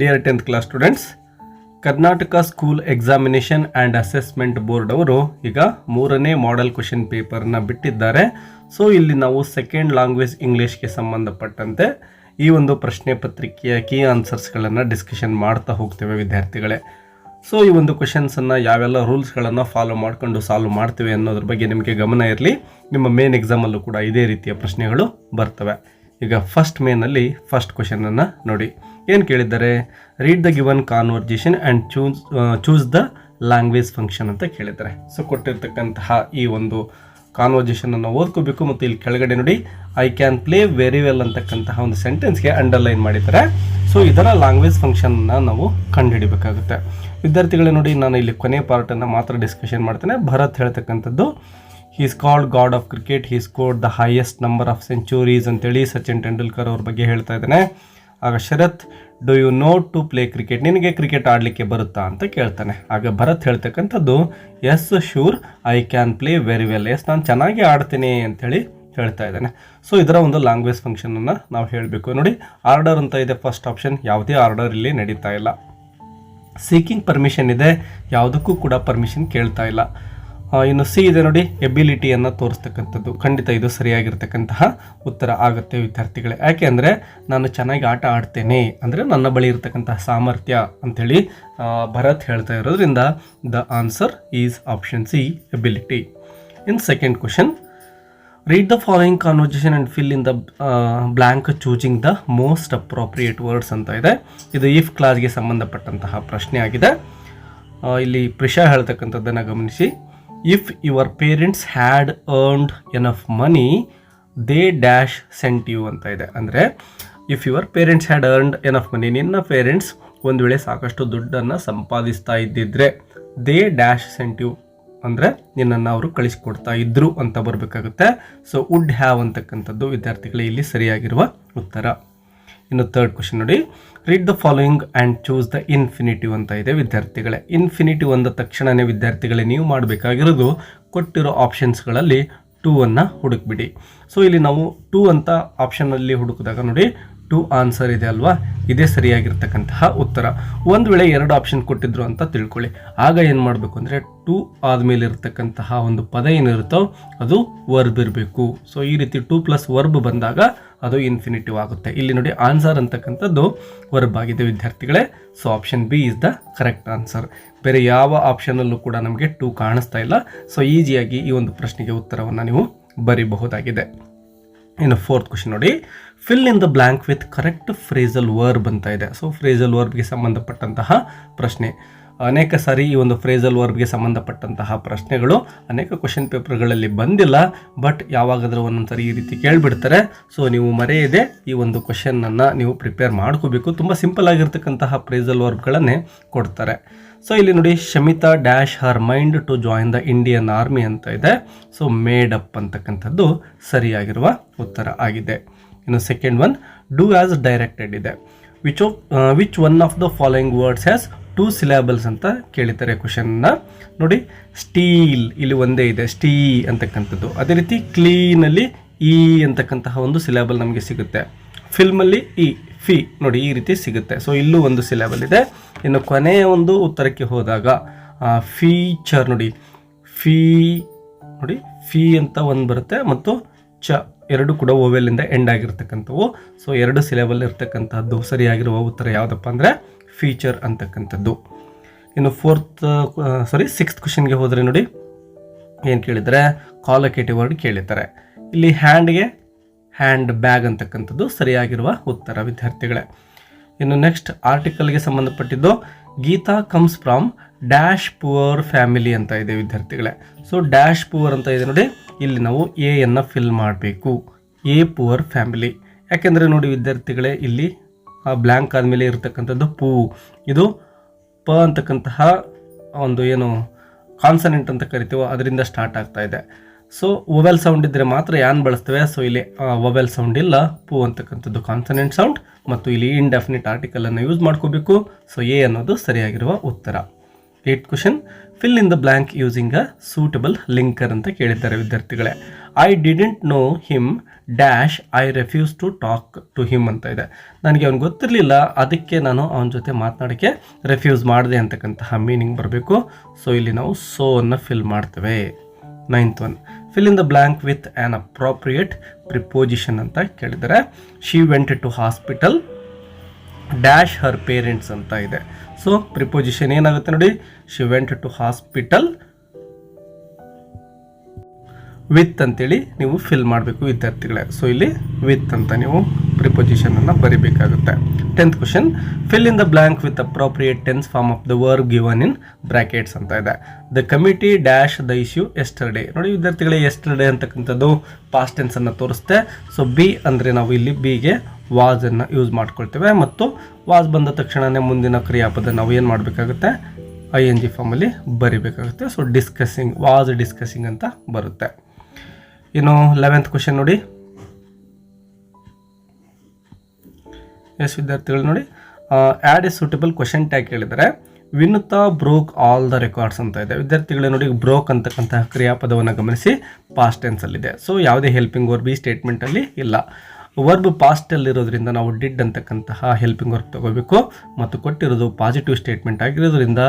Dear 10th class students, Karnataka school examination and assessment board ಅವರು ಈಗ 3ನೇ ಮಾಡೆಲ್ ಕ್ವೆಶನ್ ಪೇಪರ್ನ ಬಿಟ್ಟಿದ್ದಾರೆ. ಸೊ ಇಲ್ಲಿ ನಾವು ಸೆಕೆಂಡ್ ಲ್ಯಾಂಗ್ವೇಜ್ ಇಂಗ್ಲೀಷ್ಗೆ ಸಂಬಂಧಪಟ್ಟಂತೆ ಈ ಒಂದು ಪ್ರಶ್ನೆ ಪತ್ರಿಕೆಯ ಕೀ ಆನ್ಸರ್ಸ್ಗಳನ್ನು ಡಿಸ್ಕಷನ್ ಮಾಡ್ತಾ ಹೋಗ್ತೇವೆ ವಿದ್ಯಾರ್ಥಿಗಳೇ. ಸೊ ಈ ಒಂದು ಕ್ವೆಶನ್ಸನ್ನು ಯಾವೆಲ್ಲ ರೂಲ್ಸ್ಗಳನ್ನು ಫಾಲೋ ಮಾಡ್ಕೊಂಡು ಸಾಲ್ವ್ ಮಾಡ್ತೇವೆ ಅನ್ನೋದ್ರ ಬಗ್ಗೆ ನಿಮಗೆ ಗಮನ ಇರಲಿ. ನಿಮ್ಮ ಮೇನ್ ಎಕ್ಸಾಮಲ್ಲೂ ಕೂಡ ಇದೇ ರೀತಿಯ ಪ್ರಶ್ನೆಗಳು ಬರ್ತವೆ. ಈಗ ಫಸ್ಟ್ ಮೇನಲ್ಲಿ ಫಸ್ಟ್ ಕ್ವೆಶನನ್ನು ನೋಡಿ. ಏನು ಕೇಳಿದ್ದಾರೆ? Read the given conversation and choose the language function ಅಂತ ಕೇಳಿದ್ದಾರೆ. ಸೊ ಕೊಟ್ಟಿರ್ತಕ್ಕಂತಹ ಈ ಒಂದು ಕಾನ್ವರ್ಜೇಷನನ್ನು ಓದ್ಕೋಬೇಕು. ಮತ್ತು ಇಲ್ಲಿ ಕೆಳಗಡೆ ನೋಡಿ, I can play very well ಅಂತಕ್ಕಂತಹ ಒಂದು ಸೆಂಟೆನ್ಸ್ಗೆ ಅಂಡರ್ಲೈನ್ ಮಾಡಿದ್ದಾರೆ. ಸೊ ಇದರ ಲ್ಯಾಂಗ್ವೇಜ್ ಫಂಕ್ಷನ್ನ ನಾವು ಕಂಡುಹಿಡಿಬೇಕಾಗುತ್ತೆ. ವಿದ್ಯಾರ್ಥಿಗಳೇ ನೋಡಿ, ನಾನು ಇಲ್ಲಿ ಕೊನೆ ಪಾರ್ಟನ್ನು ಮಾತ್ರ ಡಿಸ್ಕಷನ್ ಮಾಡ್ತೇನೆ. ಭರತ್ ಹೇಳ್ತಕ್ಕಂಥದ್ದು, he is called god of cricket, he scored the highest number of centuries ಅಂತೇಳಿ ಸಚಿನ್ ತೆಂಡೂಲ್ಕರ್ ಅವ್ರ ಬಗ್ಗೆ ಹೇಳ್ತಾ ಇದ್ದಾನೆ. ಆಗ Sharath, do you know to play cricket, ನಿನಗೆ ಕ್ರಿಕೆಟ್ ಆಡಲಿಕ್ಕೆ ಬರುತ್ತಾ ಅಂತ ಕೇಳ್ತಾನೆ. ಆಗ ಭರತ್ ಹೇಳ್ತಕ್ಕಂಥದ್ದು, yes sure I can play very well, yes ನಾನು ಚೆನ್ನಾಗಿ ಆಡ್ತೀನಿ ಅಂತೇಳಿ ಹೇಳ್ತಾ ಇದ್ದಾನೆ. ಸೊ ಇದರ ಒಂದು ಲ್ಯಾಂಗ್ವೇಜ್ ಫಂಕ್ಷನನ್ನು ನಾವು ಹೇಳಬೇಕು. ನೋಡಿ, ಆರ್ಡರ್ ಅಂತ ಇದೆ ಫಸ್ಟ್ ಆಪ್ಷನ್, ಯಾವುದೇ ಆರ್ಡರ್ ಇಲ್ಲಿ ನಡೀತಾ ಇಲ್ಲ. ಸೀಕಿಂಗ್ ಪರ್ಮಿಷನ್ ಇದೆ, ಯಾವುದಕ್ಕೂ ಕೂಡ ಪರ್ಮಿಷನ್ ಕೇಳ್ತಾ ಇಲ್ಲ. ಇನ್ನು ಸಿ ಇದೆ ನೋಡಿ, ಎಬಿಲಿಟಿಯನ್ನು ತೋರಿಸ್ತಕ್ಕಂಥದ್ದು. ಖಂಡಿತ ಇದು ಸರಿಯಾಗಿರ್ತಕ್ಕಂತಹ ಉತ್ತರ ಆಗುತ್ತೆ ವಿದ್ಯಾರ್ಥಿಗಳೇ. ಯಾಕೆ ಅಂದರೆ ನಾನು ಚೆನ್ನಾಗಿ ಆಟ ಆಡ್ತೇನೆ ಅಂದರೆ ನನ್ನ ಬಳಿ ಇರತಕ್ಕಂತಹ ಸಾಮರ್ಥ್ಯ ಅಂಥೇಳಿ ಭರತ್ ಹೇಳ್ತಾ ಇರೋದ್ರಿಂದ the answer is option C, ability. In second question, read the following conversation and fill in the blank choosing the most appropriate words ಅಂತ ಇದೆ. ಇದು ಇಫ್ ಕ್ಲಾಸ್ಗೆ ಸಂಬಂಧಪಟ್ಟಂತಹ ಪ್ರಶ್ನೆ ಆಗಿದೆ. ಇಲ್ಲಿ ಪ್ರಿಷಾ ಹೇಳ್ತಕ್ಕಂಥದ್ದನ್ನು ಗಮನಿಸಿ. If your parents had earned enough money they dash sent you ಅಂತ ಇದೆ. ಅಂದರೆ if your parents had earned enough money, ನಿನ್ನ ಪೇರೆಂಟ್ಸ್ ಒಂದು ವೇಳೆ ಸಾಕಷ್ಟು ದುಡ್ಡನ್ನು ಸಂಪಾದಿಸ್ತಾ ಇದ್ದಿದ್ರೆ ದೇ ಡ್ಯಾಶ್ ಸೆಂಟ್ ಯು ಅಂದರೆ ನಿನ್ನನ್ನು ಅವರು ಕಳಿಸ್ಕೊಡ್ತಾ ಇದ್ರು ಅಂತ ಬರಬೇಕಾಗುತ್ತೆ. ಸೊ ವುಡ್ ಹ್ಯಾವ್ ಅಂತಕ್ಕಂಥದ್ದು ವಿದ್ಯಾರ್ಥಿಗಳೇ ಇಲ್ಲಿ ಸರಿಯಾಗಿರುವ ಉತ್ತರ. ಇನ್ನು ಥರ್ಡ್ ಕ್ವೆಶನ್ ನೋಡಿ, read the following and choose the infinitive ಅಂತ ಇದೆ ವಿದ್ಯಾರ್ಥಿಗಳೇ. ಇನ್ಫಿನಿಟಿವ್ ಅಂದ ತಕ್ಷಣವೇ ವಿದ್ಯಾರ್ಥಿಗಳೇ ನೀವು ಮಾಡಬೇಕಾಗಿರೋದು ಕೊಟ್ಟಿರೋ ಆಪ್ಷನ್ಸ್ಗಳಲ್ಲಿ 2 ಹುಡುಕ್ಬಿಡಿ. ಸೊ ಇಲ್ಲಿ ನಾವು 2 ಅಂತ ಆಪ್ಷನಲ್ಲಿ ಹುಡುಕಿದಾಗ ನೋಡಿ 2 ಆನ್ಸರ್ ಇದೆ ಅಲ್ವಾ, ಇದೇ ಸರಿಯಾಗಿರ್ತಕ್ಕಂತಹ ಉತ್ತರ. ಒಂದು ವೇಳೆ 2 ಆಪ್ಷನ್ ಕೊಟ್ಟಿದ್ರು ಅಂತ ತಿಳ್ಕೊಳ್ಳಿ. ಆಗ ಏನು ಮಾಡಬೇಕು ಅಂದರೆ 2 ಆದಮೇಲೆ ಇರತಕ್ಕಂತಹ ಒಂದು ಪದ ಏನಿರುತ್ತೋ ಅದು ವರ್ಬ್ ಇರಬೇಕು. ಸೊ ಈ ರೀತಿ 2 ಪ್ಲಸ್ ವರ್ಬ್ ಬಂದಾಗ ಅದು ಇನ್ಫಿನಿಟಿವ್ ಆಗುತ್ತೆ. ಇಲ್ಲಿ ನೋಡಿ, ಆನ್ಸರ್ ಅಂತಕ್ಕಂಥದ್ದು ವರ್ಬ್ ಆಗಿದೆ ವಿದ್ಯಾರ್ಥಿಗಳೇ. So option B is the correct answer. ಬೇರೆ ಯಾವ ಆಪ್ಷನಲ್ಲೂ ಕೂಡ ನಮಗೆ 2 ಕಾಣಿಸ್ತಾ ಇಲ್ಲ. ಸೊ ಈಸಿಯಾಗಿ ಈ ಒಂದು ಪ್ರಶ್ನೆಗೆ ಉತ್ತರವನ್ನು ನೀವು ಬರೀಬಹುದಾಗಿದೆ. ಇನ್ನು ಫೋರ್ತ್ ಕ್ವೆಶನ್ ನೋಡಿ, fill in the blank with correct phrasal verb ಅಂತ ಇದೆ. ಸೊ ಫ್ರೇಸಲ್ ವರ್ಬ್ಗೆ ಸಂಬಂಧಪಟ್ಟಂತಹ ಪ್ರಶ್ನೆ. ಅನೇಕ ಸಾರಿ ಈ ಒಂದು ಫ್ರೇಸಲ್ ವರ್ಬ್ಗೆ ಸಂಬಂಧಪಟ್ಟಂತಹ ಪ್ರಶ್ನೆಗಳು ಅನೇಕ ಕ್ವೆಶನ್ ಪೇಪರ್ಗಳಲ್ಲಿ ಬಂದಿಲ್ಲ. ಬಟ್ ಯಾವಾಗಾದರೂ ಒಂದೊಂದು ಸಾರಿ ಈ ರೀತಿ ಕೇಳಿಬಿಡ್ತಾರೆ. ಸೊ ನೀವು ಮರೆಯದೆ ಈ ಒಂದು ಕ್ವೆಶನನ್ನು ನೀವು ಪ್ರಿಪೇರ್ ಮಾಡ್ಕೋಬೇಕು. ತುಂಬ ಸಿಂಪಲ್ ಆಗಿರ್ತಕ್ಕಂತಹ ಫ್ರೇಸಲ್ ವರ್ಬ್ಗಳನ್ನೇ ಕೊಡ್ತಾರೆ. ಸೊ ಇಲ್ಲಿ ನೋಡಿ, Shamita dash her mind to join the Indian army ಅಂತ ಇದೆ. ಸೊ ಮೇಡ್ ಅಪ್ ಅಂತಕ್ಕಂಥದ್ದು ಸರಿಯಾಗಿರುವ ಉತ್ತರ ಆಗಿದೆ. ಇನ್ನು second one, do as directed ಇದೆ. Which one of the following words has 2 syllables ಅಂತ ಕೇಳಿದ್ದಾರೆ ಕ್ವೆಶನ್ನ. ನೋಡಿ, ಸ್ಟೀಲ್ ಇಲ್ಲಿ ಒಂದೇ ಇದೆ, ಸ್ಟೀ ಅಂತಕ್ಕಂಥದ್ದು. ಅದೇ ರೀತಿ ಕ್ಲೀನಲ್ಲಿ ಈ ಅಂತಕ್ಕಂತಹ ಒಂದು ಸಿಲೆಬಲ್ ನಮಗೆ ಸಿಗುತ್ತೆ. ಫಿಲ್ಮಲ್ಲಿ ಈ ಫಿ ನೋಡಿ ಈ ರೀತಿ ಸಿಗುತ್ತೆ. ಸೊ ಇಲ್ಲೂ ಒಂದು ಸಿಲೆಬಲ್ ಇದೆ. ಇನ್ನು ಕೊನೆಯ ಒಂದು ಉತ್ತರಕ್ಕೆ ಹೋದಾಗ ಫೀಚರ್ ನೋಡಿ, ಫೀ ಅಂತ ಒಂದು ಬರುತ್ತೆ ಮತ್ತು ಚ ಎರಡು ಕೂಡ ಓವೆಲಿಂದ ಎಂಡ್ ಆಗಿರ್ತಕ್ಕಂಥವು. ಸೊ 2 ಸಿಲೆಬಲ್ ಇರ್ತಕ್ಕಂಥದ್ದು ಸರಿಯಾಗಿರುವ ಉತ್ತರ ಯಾವುದಪ್ಪ ಅಂದರೆ ಫೀಚರ್ ಅಂತಕ್ಕಂಥದ್ದು. ಇನ್ನು ಸಿಕ್ಸ್ತ್ ಕ್ವೆಶನ್ಗೆ ಹೋದರೆ ನೋಡಿ, ಏನು ಕೇಳಿದ್ದಾರೆ? ಕಾಲಕೇಟಿವ್ ವರ್ಡ್ ಕೇಳಿದ್ದಾರೆ. ಇಲ್ಲಿ ಹ್ಯಾಂಡ್ಗೆ ಹ್ಯಾಂಡ್ ಬ್ಯಾಗ್ ಅಂತಕ್ಕಂಥದ್ದು ಸರಿಯಾಗಿರುವ ಉತ್ತರ ವಿದ್ಯಾರ್ಥಿಗಳೇ. ಇನ್ನು ನೆಕ್ಸ್ಟ್ ಆರ್ಟಿಕಲ್ಗೆ ಸಂಬಂಧಪಟ್ಟಿದ್ದು, Geeta comes from dash poor family ಅಂತ ಇದೆ ವಿದ್ಯಾರ್ಥಿಗಳೇ. ಸೊ ಡ್ಯಾಶ್ ಪುವರ್ ಅಂತ ಇದೆ ನೋಡಿ, ಇಲ್ಲಿ ನಾವು ಎಯನ್ನು ಫಿಲ್ ಮಾಡಬೇಕು. A poor family. ಯಾಕೆಂದರೆ ನೋಡಿ ವಿದ್ಯಾರ್ಥಿಗಳೇ, ಇಲ್ಲಿ ಬ್ಲ್ಯಾಂಕ್ ಆದಮೇಲೆ ಇರತಕ್ಕಂಥದ್ದು ಪೂ, ಇದು ಪ ಅಂತಕ್ಕಂತಹ ಒಂದು ಏನು ಕಾನ್ಸನೆಂಟ್ ಅಂತ ಕರಿತೀವೋ ಅದರಿಂದ ಸ್ಟಾರ್ಟ್ ಆಗ್ತಾ ಇದೆ. ಸೊ ವೊವೆಲ್ ಸೌಂಡ್ ಇದ್ದರೆ ಮಾತ್ರ ಯಾನ್ ಬಳಸ್ತೇವೆ. ಸೊ ಇಲ್ಲಿ ವೊವೆಲ್ ಸೌಂಡ್ ಇಲ್ಲ, ಪೂ ಅಂತಕ್ಕಂಥದ್ದು ಕಾನ್ಸನೆಂಟ್ ಸೌಂಡ್. ಮತ್ತು ಇಲ್ಲಿ ಇಂಡೆಫಿನಿಟ್ ಆರ್ಟಿಕಲನ್ನು ಯೂಸ್ ಮಾಡ್ಕೋಬೇಕು. ಸೊ ಎ ಅನ್ನೋದು ಸರಿಯಾಗಿರುವ ಉತ್ತರ. 8th question, fill in the blank using a suitable linker ಅಂತ ಕೇಳಿದ್ದಾರೆ ವಿದ್ಯಾರ್ಥಿಗಳೇ. I didn't know him dash I refuse to talk to him ಅಂತ ಇದೆ. ನನಗೆ ಅವ್ನು ಗೊತ್ತಿರಲಿಲ್ಲ, ಅದಕ್ಕೆ ನಾನು ಅವನ ಜೊತೆ ಮಾತನಾಡೋಕ್ಕೆ ರೆಫ್ಯೂಸ್ ಮಾಡಿದೆ ಅಂತಕ್ಕಂತಹ ಮೀನಿಂಗ್ ಬರಬೇಕು. ಸೊ ಇಲ್ಲಿ ನಾವು ಸೋ ಅನ್ನು ಫಿಲ್ ಮಾಡ್ತೇವೆ. 9th one, fill in the blank with an appropriate preposition ಅಂತ ಕೇಳಿದ್ದಾರೆ. She went to hospital dash her parents ಅಂತ ಇದೆ. ಸೊ ಪ್ರಿಪೋಸಿಷನ್ ಏನಾಗುತ್ತೆ ನೋಡಿ, she went to hospital with ಅಂತೇಳಿ ನೀವು ಫಿಲ್ ಮಾಡಬೇಕು ವಿದ್ಯಾರ್ಥಿಗಳೇ. ಸೊ ಇಲ್ಲಿ ವಿತ್ ಅಂತ ನೀವು ಪ್ರಿಪೋಸಿಷನ್ ಅನ್ನು ಬರಿಬೇಕಾಗುತ್ತೆ. 10th question, fill in the blank with appropriate tense form of the verb given in brackets ಅಂತ ಇದೆ. The committee dash the issue yesterday. ನೋಡಿ ವಿದ್ಯಾರ್ಥಿಗಳೇ, ಎಸ್ಟರ್ಡೇ ಅಂತಕ್ಕಂಥದ್ದು ಪಾಸ್ಟ್ ಟೆನ್ಸ್ ಅನ್ನು ತೋರಿಸುತ್ತೆ. ಸೊ ಬಿ ಅಂದರೆ ನಾವು ಇಲ್ಲಿ ಬಿಗೆ ವಾಸ್ ಅನ್ನು ಯೂಸ್ ಮಾಡ್ಕೊಳ್ತೇವೆ, ಮತ್ತು ವಾಸ್ ಬಂದ ತಕ್ಷಣನೇ ಮುಂದಿನ ಕ್ರಿಯಾಪದ ನಾವು ಏನು ಮಾಡಬೇಕಾಗುತ್ತೆ, ING ಫಾರ್ಮಲ್ಲಿ ಬರಿಬೇಕಾಗುತ್ತೆ. ಸೊ ಡಿಸ್ಕಸಿಂಗ್, ವಾಸ್ ಡಿಸ್ಕಸಿಂಗ್ ಅಂತ ಬರುತ್ತೆ. ಇನ್ನು 11th ಕ್ವಶನ್ ನೋಡಿ. ಎಸ್ ವಿದ್ಯಾರ್ಥಿಗಳು ನೋಡಿ, add a suitable question tag ಕೇಳಿದರೆ. Vinutha broke all the records ಅಂತ ಇದೆ. ವಿದ್ಯಾರ್ಥಿಗಳೇ ನೋಡಿ, ಬ್ರೋಕ್ ಅಂತಕ್ಕಂತಹ ಕ್ರಿಯಾಪದವನ್ನು ಗಮನಿಸಿ, ಪಾಸ್ಟ್ ಟೆನ್ಸಲ್ಲಿದೆ. ಸೊ ಯಾವುದೇ ಹೆಲ್ಪಿಂಗ್ ವರ್ಬ್ ಈ ಸ್ಟೇಟ್ಮೆಂಟಲ್ಲಿ ಇಲ್ಲ. ವರ್ಬ್ ಪಾಸ್ಟಲ್ಲಿರೋದ್ರಿಂದ ನಾವು ಡಿಡ್ ಅಂತಕ್ಕಂತಹ ಹೆಲ್ಪಿಂಗ್ ವರ್ಬ್ ತಗೋಬೇಕು, ಮತ್ತು ಕೊಟ್ಟಿರೋದು ಪಾಸಿಟಿವ್ ಸ್ಟೇಟ್ಮೆಂಟ್ ಆಗಿರೋದ್ರಿಂದ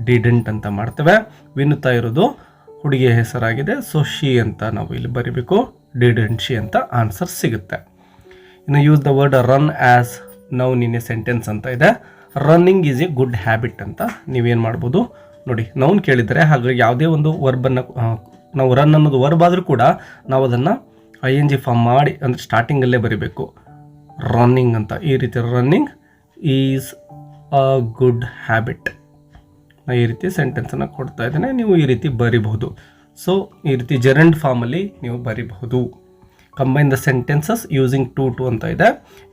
ಡಿಡೆಂಟ್ ಅಂತ ಮಾಡ್ತೇವೆ. ವಿನುತಾ ಇರೋದು ಹುಡುಗಿಯ ಹೆಸರಾಗಿದೆ, ಸೊ ಶಿ ಅಂತ ನಾವು ಇಲ್ಲಿ ಬರೀಬೇಕು. ಡಿಡೆಂಟ್ ಶಿ ಅಂತ ಆನ್ಸರ್ ಸಿಗುತ್ತೆ. ಇನ್ನು use the word run as noun in a sentence ಅಂತ ಇದೆ. Running is A good habit ಅಂತ ನೀವೇನು ಮಾಡ್ಬೋದು ನೋಡಿ. ನೌನ್ ಕೇಳಿದರೆ, ಹಾಗಾಗಿ ಯಾವುದೇ ಒಂದು ವರ್ಬನ್ನು ನಾವು ರನ್ ಅನ್ನೋದು ವರ್ಬ್ ಆದರೂ ಕೂಡ ನಾವು ಅದನ್ನು ING ಫಾರ್ಮ್ ಮಾಡಿ, ಅಂದರೆ ಸ್ಟಾರ್ಟಿಂಗಲ್ಲೇ ಬರೀಬೇಕು. ರನ್ನಿಂಗ್ ಅಂತ ಈ ರೀತಿ, running is a good habit. ಈ ರೀತಿ ಸೆಂಟೆನ್ಸನ್ನು ಕೊಡ್ತಾ ಇದ್ದೇನೆ, ನೀವು ಈ ರೀತಿ ಬರಿಬಹುದು. ಸೊ ಈ ರೀತಿ ಜೆರಂಡ್ ಫಾರ್ಮಲ್ಲಿ ನೀವು ಬರಿಬಹುದು. Combine the sentences using to ಅಂತ ಇದೆ.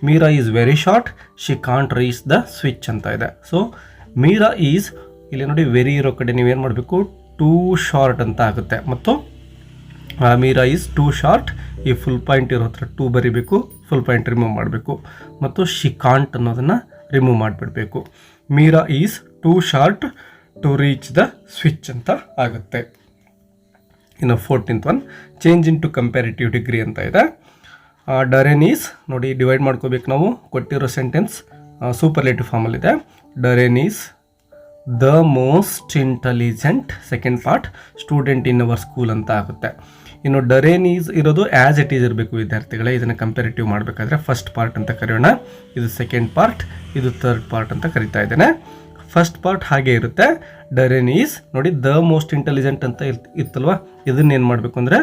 Meera is very short, she can't reach the switch ಅಂತ ಇದೆ. ಸೊ ಮೀರಾ ಈಸ್, ಇಲ್ಲಿ ನೋಡಿ ವೆರಿ ಇರೋ ಕಡೆ ನೀವೇನು ಮಾಡಬೇಕು, ಟೂ ಶಾರ್ಟ್ ಅಂತ ಆಗುತ್ತೆ. ಮತ್ತು ಮೀರಾ ಈಸ್ ಟೂ ಶಾರ್ಟ್, ಈ ಫುಲ್ ಪಾಯಿಂಟ್ ಇರೋ ಹತ್ರ ಟೂ ಬರಿಬೇಕು, ಫುಲ್ ಪಾಯಿಂಟ್ ರಿಮೂವ್ ಮಾಡಬೇಕು. ಮತ್ತು ಶಿ ಕಾಂಟ್ ಅನ್ನೋದನ್ನು ರಿಮೂವ್ ಮಾಡಿಬಿಡಬೇಕು. Meera is too short to reach the switch ಅಂತ ಆಗುತ್ತೆ. ಇನ್ನು 14th one, change into comparative degree ಅಂತ ಇದೆ. ಡರೆನ್ ಈಸ್ ನೋಡಿ, ಡಿವೈಡ್ ಮಾಡ್ಕೋಬೇಕು ನಾವು. ಕೊಟ್ಟಿರೋ ಸೆಂಟೆನ್ಸ್ ಸೂಪರ್ಲೇಟಿವ್ ಫಾರ್ಮಲ್ಲಿದೆ. Darren is the most intelligent, second part, student in our school ಅಂತ ಆಗುತ್ತೆ. ಇನ್ನು ಡರೆನ್ ಈಸ್ ಇರೋದು ಆ್ಯಸ್ ಇಟ್ ಈಸ್ ಇರಬೇಕು ವಿದ್ಯಾರ್ಥಿಗಳೇ. ಇದನ್ನು ಕಂಪ್ಯಾರಿಟಿವ್ ಮಾಡಬೇಕಾದ್ರೆ ಫಸ್ಟ್ ಪಾರ್ಟ್ ಅಂತ ಕರೆಯೋಣ, ಇದು ಸೆಕೆಂಡ್ ಪಾರ್ಟ್, ಇದು ಥರ್ಡ್ ಪಾರ್ಟ್ ಅಂತ ಕರಿತಾ ಇದ್ದೇನೆ. ಫಸ್ಟ್ ಪಾರ್ಟ್ ಹಾಗೆ ಇರುತ್ತೆ. ಡರೆನ್ ಈಸ್ ನೋಡಿ, ದ ಮೋಸ್ಟ್ ಇಂಟೆಲಿಜೆಂಟ್ ಅಂತ ಇತ್ತಲ್ವ, ಇದನ್ನೇನು ಮಾಡಬೇಕು ಅಂದರೆ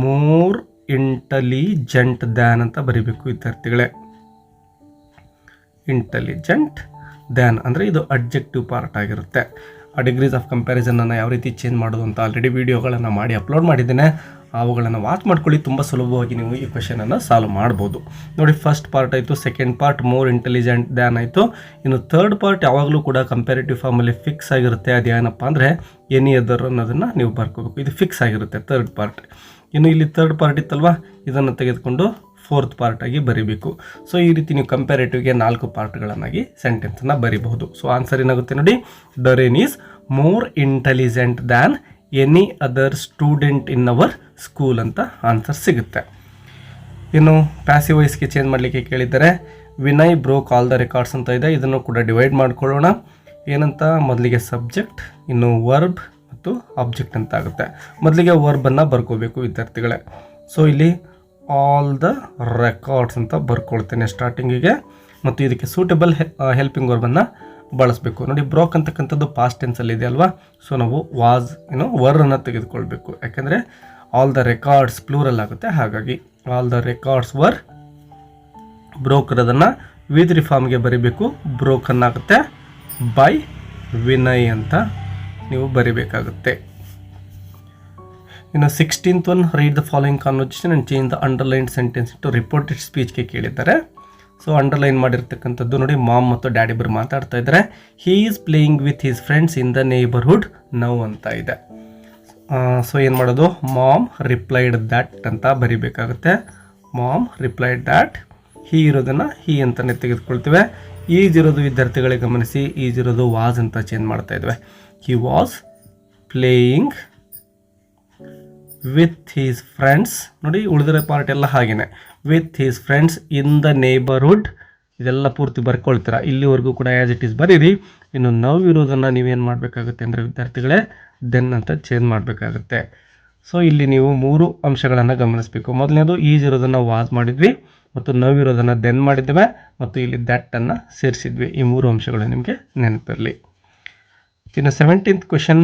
ಮೋರ್ ಇಂಟೆಲಿಜೆಂಟ್ ದ್ಯಾನ್ ಅಂತ ಬರೀಬೇಕು ವಿದ್ಯಾರ್ಥಿಗಳೇ. ಇಂಟೆಲಿಜೆಂಟ್ ದ್ಯಾನ್ ಅಂದರೆ ಇದು ಅಡ್ಜೆಕ್ಟಿವ್ ಪಾರ್ಟ್ ಆಗಿರುತ್ತೆ. ಆ ಡಿಗ್ರೀಸ್ ಆಫ್ ಕಂಪ್ಯಾರಿಸನನ್ನು ಯಾವ ರೀತಿ ಚೇಂಜ್ ಮಾಡೋದು ಅಂತ ಆಲ್ರೆಡಿ ವೀಡಿಯೋಗಳನ್ನು ಮಾಡಿ ಅಪ್ಲೋಡ್ ಮಾಡಿದ್ದೇನೆ, ಅವುಗಳನ್ನು ವಾಚ್ ಮಾಡ್ಕೊಳ್ಳಿ. ತುಂಬ ಸುಲಭವಾಗಿ ನೀವು ಈ ಕ್ವೆಶನನ್ನು ಸಾಲ್ವ್ ಮಾಡ್ಬೋದು. ನೋಡಿ, ಫಸ್ಟ್ ಪಾರ್ಟ್ ಆಯಿತು, second part more intelligent than ಆಯಿತು. ಇನ್ನು ಥರ್ಡ್ ಪಾರ್ಟ್ ಯಾವಾಗಲೂ ಕೂಡ ಕಂಪ್ಯಾರಿಟಿವ್ ಫಾರ್ಮಲ್ಲಿ ಫಿಕ್ಸ್ ಆಗಿರುತ್ತೆ. ಅದೇನಪ್ಪ ಅಂದರೆ ಎನಿ ಅದರ್ ಅನ್ನೋದನ್ನು ನೀವು ಬರ್ಕೋಬೇಕು. ಇದು ಫಿಕ್ಸ್ ಆಗಿರುತ್ತೆ ಥರ್ಡ್ ಪಾರ್ಟ್. ಇನ್ನು ಇಲ್ಲಿ ಥರ್ಡ್ ಪಾರ್ಟ್ ಇತ್ತಲ್ವ, ಇದನ್ನು ತೆಗೆದುಕೊಂಡು ಫೋರ್ತ್ ಪಾರ್ಟ್ ಆಗಿ ಬರೀಬೇಕು. ಸೊ ಈ ರೀತಿ ನೀವು ಕಂಪ್ಯಾರೇಟಿವ್ಗೆ 4 ಪಾರ್ಟ್ಗಳನ್ನಾಗಿ ಸೆಂಟೆನ್ಸನ್ನು ಬರೀಬಹುದು. ಸೊ ಆನ್ಸರ್ ಏನಾಗುತ್ತೆ ನೋಡಿ, Darren is more intelligent than any other student in our school ಅಂತ ಆನ್ಸರ್ ಸಿಗುತ್ತೆ. ಇನ್ನು ಪ್ಯಾಸಿವ್ ವಾಯ್ಸ್ಗೆ ಚೇಂಜ್ ಮಾಡಲಿಕ್ಕೆ ಕೇಳಿದ್ದಾರೆ. Vinay broke all the records ಅಂತ ಇದೆ. ಇದನ್ನು ಕೂಡ ಡಿವೈಡ್ ಮಾಡ್ಕೊಳ್ಳೋಣ. ಏನಂತ, ಮೊದಲಿಗೆ ಸಬ್ಜೆಕ್ಟ್, ಇನ್ನು ವರ್ಬ್ ಮತ್ತು ಆಬ್ಜೆಕ್ಟ್ ಅಂತ ಆಗುತ್ತೆ. ಮೊದಲಿಗೆ ವರ್ಬನ್ನು ಬರ್ಕೋಬೇಕು ವಿದ್ಯಾರ್ಥಿಗಳೇ. ಸೊ ಇಲ್ಲಿ ಆಲ್ ದ ರೆಕಾರ್ಡ್ಸ್ ಅಂತ ಬರ್ಕೊಳ್ತೇನೆ ಸ್ಟಾರ್ಟಿಂಗಿಗೆ, ಮತ್ತು ಇದಕ್ಕೆ ಸೂಟಬಲ್ ಹೆಲ್ಪಿಂಗ್ ವರ್ಬನ್ನು ಬಳಸಬೇಕು. ನೋಡಿ, ಬ್ರೋಕ್ ಅಂತಕ್ಕಂಥದ್ದು ಪಾಸ್ಟ್ ಟೆನ್ಸಲ್ಲಿ ಇದೆ ಅಲ್ವಾ. ಸೊ ನಾವು ವಾಸ್ ವರ್ರನ್ನು ತೆಗೆದುಕೊಳ್ಬೇಕು, ಯಾಕೆಂದರೆ ಆಲ್ ದ ರೆಕಾರ್ಡ್ಸ್ ಪ್ಲೂರಲ್ ಆಗುತ್ತೆ. ಹಾಗಾಗಿ all the records var broker, ಅದನ್ನು ವಿ3 ಫಾರ್ಮ್ಗೆ ಬರೀಬೇಕು. ಬ್ರೋಕನ್ ಆಗುತ್ತೆ ಬೈ ವಿನಯ್ ಅಂತ ನೀವು ಬರೀಬೇಕಾಗುತ್ತೆ. ಇನ್ನು 16th one, read the following conversation and change the underline sentence to reported ಸ್ಪೀಚ್ಗೆ ಕೇಳಿದ್ದಾರೆ. ಸೊ ಅಂಡರ್ಲೈನ್ ಮಾಡಿರ್ತಕ್ಕಂಥದ್ದು ನೋಡಿ, ಮಾಮ್ ಮತ್ತು ಡ್ಯಾಡಿ ಇಬ್ಬರು ಮಾತಾಡ್ತಾ ಇದ್ದಾರೆ. He is playing with his friends in the neighbourhood now ಅಂತ ಇದೆ. ಸೊ ಏನು ಮಾಡೋದು, ಮಾಮ್ ರಿಪ್ಲೈಡ್ ದ್ಯಾಟ್ ಅಂತ ಬರಿಬೇಕಾಗುತ್ತೆ. Mom replied that. ಹೀ ಇರೋದನ್ನು ಹೀ ಅಂತಲೇ ತೆಗೆದುಕೊಳ್ತೇವೆ. ಈಜಿರೋದು ವಿದ್ಯಾರ್ಥಿಗಳಿಗೆ ಗಮನಿಸಿ, ಈಜಿರೋದು ವಾಸ್ ಅಂತ ಚೇಂಜ್ ಮಾಡ್ತಾ ಇದ್ವಿ. He was playing with his friends. ನೋಡಿ ಉಳಿದಿರೋ ಪಾರ್ಟ್ ಎಲ್ಲ ಹಾಗೇನೆ. With his friends in the neighbourhood. ಇದೆಲ್ಲ ಪೂರ್ತಿ ಬರ್ಕೊಳ್ತೀರಾ, ಇಲ್ಲಿವರೆಗೂ ಕೂಡ ಆ್ಯಸ್ ಇಟ್ ಈಸ್ ಬರೀರಿ. ಇನ್ನು ನಾವು ಇರೋದನ್ನು ನೀವೇನು ಮಾಡಬೇಕಾಗುತ್ತೆ ಅಂದರೆ ವಿದ್ಯಾರ್ಥಿಗಳೇ ದೆನ್ ಅಂತ ಚೇಂಜ್ ಮಾಡಬೇಕಾಗುತ್ತೆ. ಸೊ ಇಲ್ಲಿ ನೀವು 3 ಅಂಶಗಳನ್ನು ಗಮನಿಸಬೇಕು. ಮೊದಲನೇದು ಈಸ್ ಇರೋದನ್ನು ವಾಸ್ ಮಾಡಿದ್ವಿ, ಮತ್ತು ನೋವಿರೋದನ್ನು ದೆನ್ ಮಾಡಿದ್ದೇವೆ, ಮತ್ತು ಇಲ್ಲಿ ದ್ಯಾಟನ್ನು ಸೇರಿಸಿದ್ವಿ. ಈ 3 ಅಂಶಗಳು ನಿಮಗೆ ನೆನಪಿರಲಿ. ಇನ್ನು 17th question,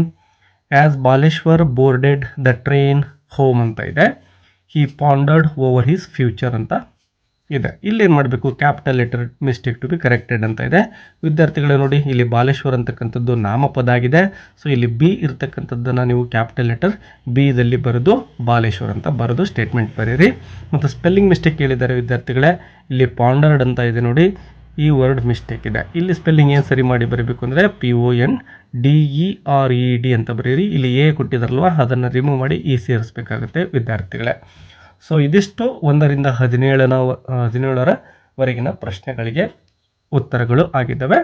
as Baleshwar boarded the train home ಅಂತ ಇದೆ. He pondered over his future ಅಂತ ಇದೆ. ಇಲ್ಲೇನು ಮಾಡಬೇಕು, capital letter mistake to be corrected ಅಂತ ಇದೆ. ವಿದ್ಯಾರ್ಥಿಗಳೇ ನೋಡಿ, ಇಲ್ಲಿ ಬಾಲೇಶ್ವರ್ ಅಂತಕ್ಕಂಥದ್ದು ನಾಮಪದ ಆಗಿದೆ. ಸೊ ಇಲ್ಲಿ ಬಿ ಇರ್ತಕ್ಕಂಥದ್ದನ್ನು ನೀವು ಕ್ಯಾಪಿಟಲ್ ಲೆಟರ್ ಬಿದಲ್ಲಿ ಬರೆದು ಬಾಲೇಶ್ವರ್ ಅಂತ ಬರೆದು ಸ್ಟೇಟ್ಮೆಂಟ್ ಬರೀರಿ. ಮತ್ತು ಸ್ಪೆಲ್ಲಿಂಗ್ ಮಿಸ್ಟೇಕ್ ಹೇಳಿದ್ದಾರೆ ವಿದ್ಯಾರ್ಥಿಗಳೇ. ಇಲ್ಲಿ ಪಾಂಡರ್ಡ್ ಅಂತ ಇದೆ ನೋಡಿ, ಈ ವರ್ಡ್ ಮಿಸ್ಟೇಕ್ ಇದೆ. ಇಲ್ಲಿ ಸ್ಪೆಲ್ಲಿಂಗ್ ಏನು ಸರಿ ಮಾಡಿ ಬರೀಬೇಕು ಅಂದರೆ PONDERED ಅಂತ ಬರೀರಿ. ಇಲ್ಲಿ ಎ ಕೊಟ್ಟಿದಾರಲ್ವ, ಅದನ್ನು ರಿಮೂವ್ ಮಾಡಿ ಇ ಸೇರಿಸಬೇಕಾಗುತ್ತೆ ವಿದ್ಯಾರ್ಥಿಗಳೇ. ಸೊ ಇದಿಷ್ಟು 1ರಿಂದ 17ರವರೆಗಿನ ಪ್ರಶ್ನೆಗಳಿಗೆ ಉತ್ತರಗಳು ಆಗಿದ್ದಾವೆ.